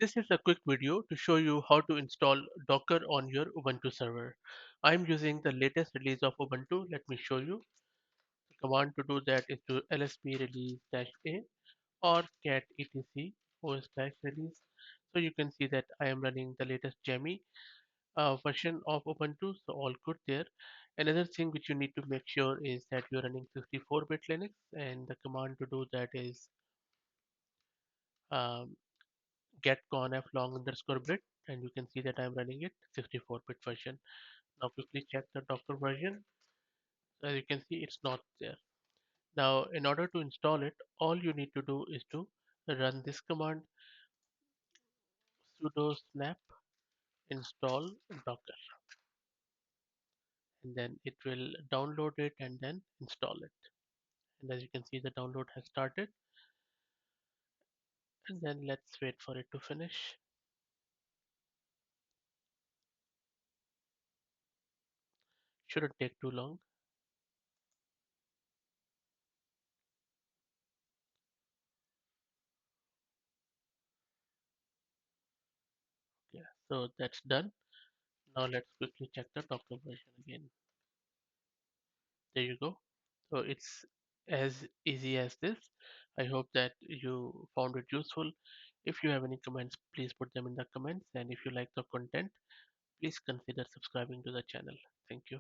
This is a quick video to show you how to install Docker on your Ubuntu server. I'm using the latest release of Ubuntu. Let me show you. The command to do that is to lsp release-a or cat etc os-release. So you can see that I am running the latest Jammy version of Ubuntu, so all good there. Another thing which you need to make sure is that you're running 64-bit Linux, and the command to do that is um, get conf long underscore bit, and you can see that I'm running it 64-bit version. Now quickly check the Docker version. As you can see, it's not there. Now in order to install it, all you need to do is to run this command sudo snap install docker, and then it will download it and then install it. And as you can see, the download has started, and then let's wait for it to finish. Shouldn't take too long. Yeah, so that's done. Now let's quickly check the Docker version again. There you go. So it's as easy as this. I hope that you found it useful. If you have any comments, please put them in the comments. And if you like the content, please consider subscribing to the channel. Thank you.